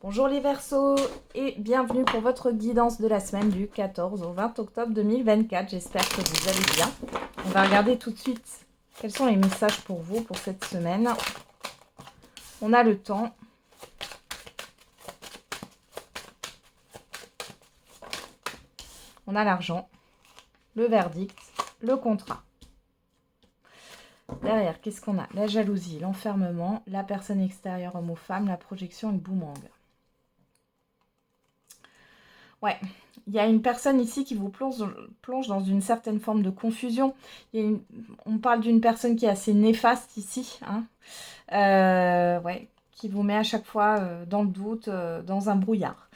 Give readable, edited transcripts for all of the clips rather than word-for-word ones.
Bonjour les Verseaux et bienvenue pour votre guidance de la semaine du 14 au 20 octobre 2024. J'espère que vous allez bien. On va regarder tout de suite quels sont les messages pour vous pour cette semaine. On a le temps. On a l'argent, le verdict, le contrat. Derrière, qu'est-ce qu'on a? La jalousie, l'enfermement, la personne extérieure homme ou femme, la projection et le boomerang. Ouais, il y a une personne ici qui vous plonge dans une certaine forme de confusion. On parle d'une personne qui est assez néfaste ici, hein. Ouais, qui vous met à chaque fois dans le doute, dans un brouillard.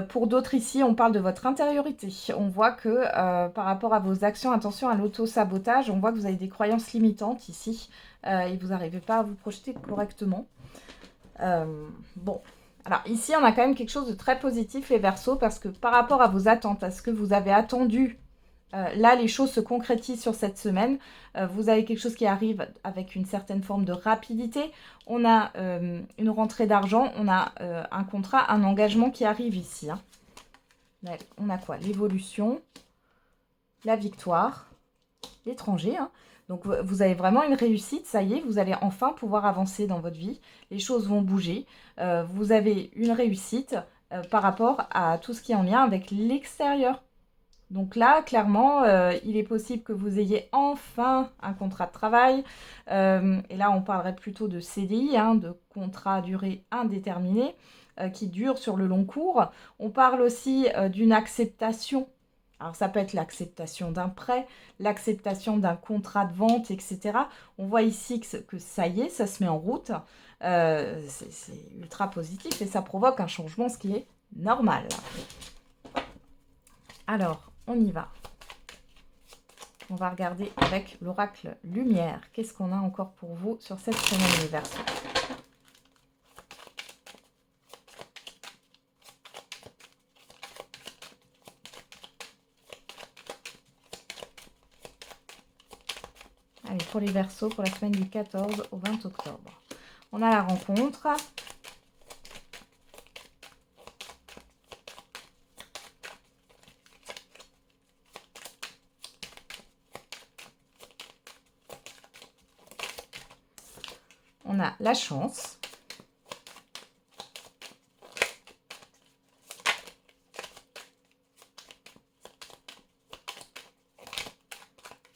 Pour d'autres ici, on parle de votre intériorité. On voit que par rapport à vos actions, attention à l'auto-sabotage, on voit que vous avez des croyances limitantes ici et vous n'arrivez pas à vous projeter correctement. Bon, alors ici, on a quand même quelque chose de très positif, les Verseaux, parce que par rapport à vos attentes, à ce que vous avez attendu, là, les choses se concrétisent sur cette semaine. Vous avez quelque chose qui arrive avec une certaine forme de rapidité. On a une rentrée d'argent, on a un contrat, un engagement qui arrive ici, hein. On a quoi? L'évolution, la victoire, l'étranger, hein. Donc vous avez vraiment une réussite, ça y est, vous allez enfin pouvoir avancer dans votre vie. Les choses vont bouger. Vous avez une réussite par rapport à tout ce qui est en lien avec l'extérieur. Donc là, clairement, il est possible que vous ayez enfin un contrat de travail. Et là, on parlerait plutôt de CDI, hein, de contrat à durée indéterminée, qui dure sur le long cours. On parle aussi d'une acceptation. Alors ça peut être l'acceptation d'un prêt, l'acceptation d'un contrat de vente, etc. On voit ici que ça y est, ça se met en route. C'est ultra positif et ça provoque un changement, ce qui est normal. Alors, on y va. On va regarder avec l'oracle lumière. Qu'est-ce qu'on a encore pour vous sur cette semaine, les Verseaux? Allez, pour les Verseaux, pour la semaine du 14 au 20 octobre. On a la rencontre. On a la chance.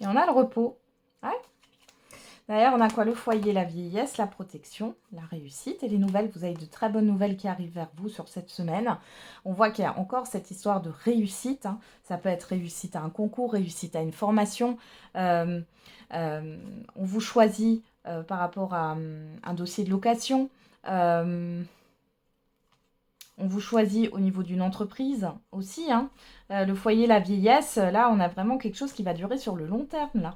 Et on a le repos. Ouais. D'ailleurs, on a quoi? Le foyer, la vieillesse, la protection, la réussite et les nouvelles. Vous avez de très bonnes nouvelles qui arrivent vers vous sur cette semaine. On voit qu'il y a encore cette histoire de réussite, hein. Ça peut être réussite à un concours, réussite à une formation. On vous choisit par rapport à un dossier de location. On vous choisit au niveau d'une entreprise aussi, hein. Le foyer, la vieillesse, là, on a vraiment quelque chose qui va durer sur le long terme, là.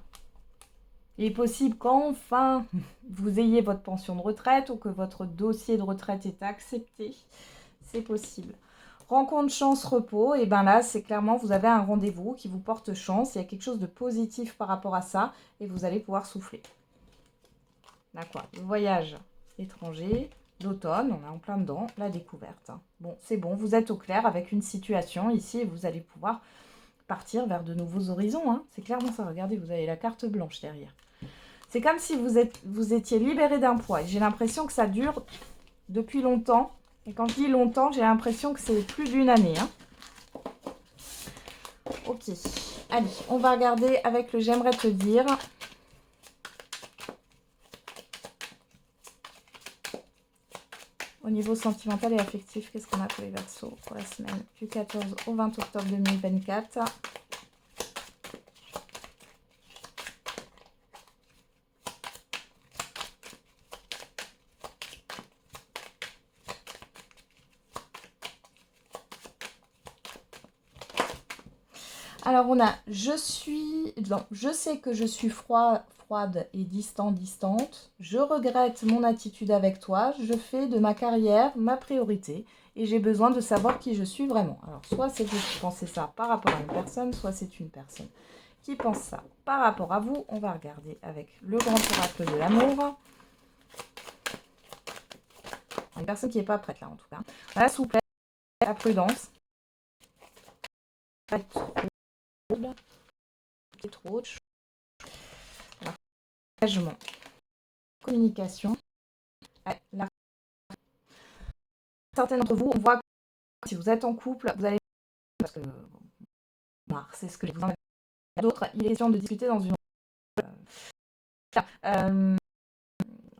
Il est possible qu'enfin vous ayez votre pension de retraite ou que votre dossier de retraite est accepté. C'est possible. Rencontre, chance, repos. Et bien là, c'est clairement, vous avez un rendez-vous qui vous porte chance. Il y a quelque chose de positif par rapport à ça. Et vous allez pouvoir souffler. D'accord. Le voyage étranger, l'automne, on est en plein dedans. La découverte. Bon, c'est bon. Vous êtes au clair avec une situation ici et vous allez pouvoir partir vers de nouveaux horizons, hein. C'est clairement ça. Regardez, vous avez la carte blanche derrière. C'est comme si vous étiez libéré d'un poids. J'ai l'impression que ça dure depuis longtemps. Et quand je dis longtemps, j'ai l'impression que c'est plus d'une année, hein. Ok. Allez, on va regarder avec le j'aimerais te dire. Au niveau sentimental et affectif, qu'est-ce qu'on a pour les Verseaux pour la semaine du 14 au 20 octobre 2024? Alors on a je sais que je suis froide et distante. Je regrette mon attitude avec toi. Je fais de ma carrière ma priorité et j'ai besoin de savoir qui je suis vraiment. Alors soit c'est vous qui pensez ça par rapport à une personne, soit c'est une personne qui pense ça par rapport à vous. On va regarder avec le grand oracle de l'amour. Une personne qui n'est pas prête là en tout cas. La souplesse, la prudence. Pas trop, trop de choses. L'engagement, communication. Certains d'entre vous, on voit que si vous êtes en couple, vous allez... Parce que c'est ce que je vous en ai. D'autres, il est question de discuter dans une...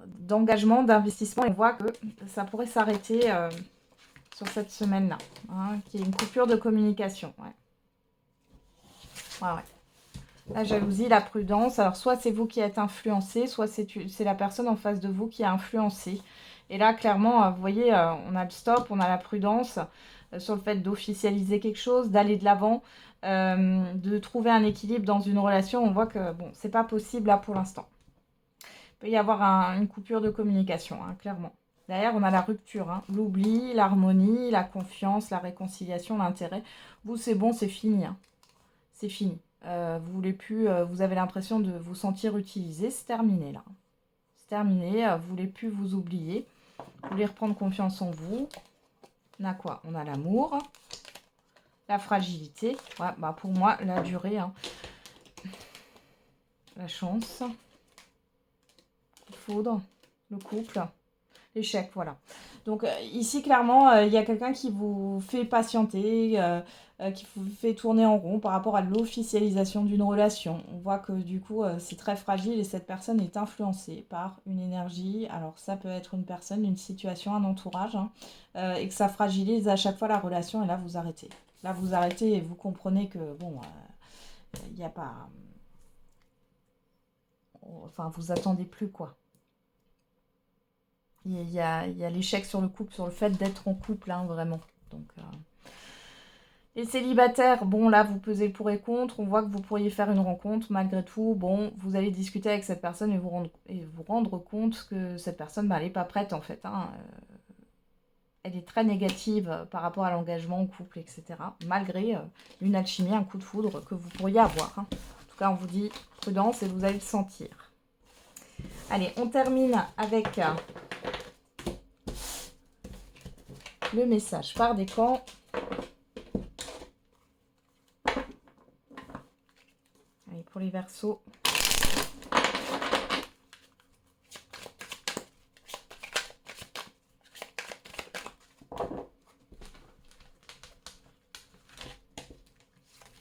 d'engagement, d'investissement, et on voit que ça pourrait s'arrêter sur cette semaine-là, hein, qui est une coupure de communication. Ouais. La jalousie, la prudence, alors soit c'est vous qui êtes influencé, soit c'est la personne en face de vous qui a influencé. Et là, clairement, vous voyez, on a le stop, on a la prudence sur le fait d'officialiser quelque chose, d'aller de l'avant, de trouver un équilibre dans une relation. On voit que, bon, c'est pas possible là pour l'instant. Il peut y avoir une coupure de communication, hein, clairement. Derrière, on a la rupture, hein, l'oubli, l'harmonie, la confiance, la réconciliation, l'intérêt. Vous, c'est bon, c'est fini. Hein. C'est fini. Vous voulez plus, vous avez l'impression de vous sentir utilisé. C'est terminé, là. C'est terminé. Vous voulez plus vous oublier. Vous voulez reprendre confiance en vous. On a quoi? On a l'amour, la fragilité. Ouais, bah pour moi, la durée. Hein. La chance. Le foudre. Le couple. L'échec, voilà. Donc ici, clairement, il y a quelqu'un qui vous fait patienter, qui vous fait tourner en rond par rapport à l'officialisation d'une relation. On voit que du coup, c'est très fragile et cette personne est influencée par une énergie. Alors ça peut être une personne, une situation, un entourage, hein, et que ça fragilise à chaque fois la relation et là, vous arrêtez. Là, vous arrêtez et vous comprenez que, bon, il n'y a pas... Enfin, vous attendez plus, quoi. Il y a l'échec sur le couple, sur le fait d'être en couple, hein, vraiment. Donc, les célibataires, bon, là, vous pesez le pour et contre. On voit que vous pourriez faire une rencontre. Malgré tout, bon, vous allez discuter avec cette personne et vous rendre compte que cette personne, bah, elle n'est pas prête, en fait. Hein. Elle est très négative par rapport à l'engagement au couple, etc. Malgré une alchimie, un coup de foudre que vous pourriez avoir. Hein. En tout cas, on vous dit prudence et vous allez le sentir. Allez, on termine avec... le message par décan. Allez, pour les Verseaux.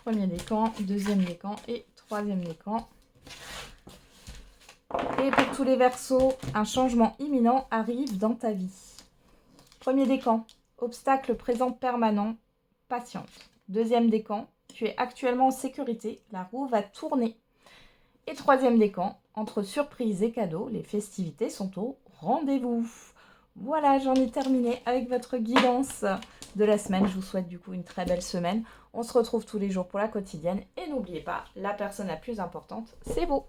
Premier décan, deuxième décan et troisième décan. Et pour tous les Verseaux, un changement imminent arrive dans ta vie. Premier décan, obstacle présent permanent, patiente. Deuxième décan, tu es actuellement en sécurité, la roue va tourner. Et troisième décan, entre surprise et cadeaux, les festivités sont au rendez-vous. Voilà, j'en ai terminé avec votre guidance de la semaine. Je vous souhaite du coup une très belle semaine. On se retrouve tous les jours pour la quotidienne. Et n'oubliez pas, la personne la plus importante, c'est vous.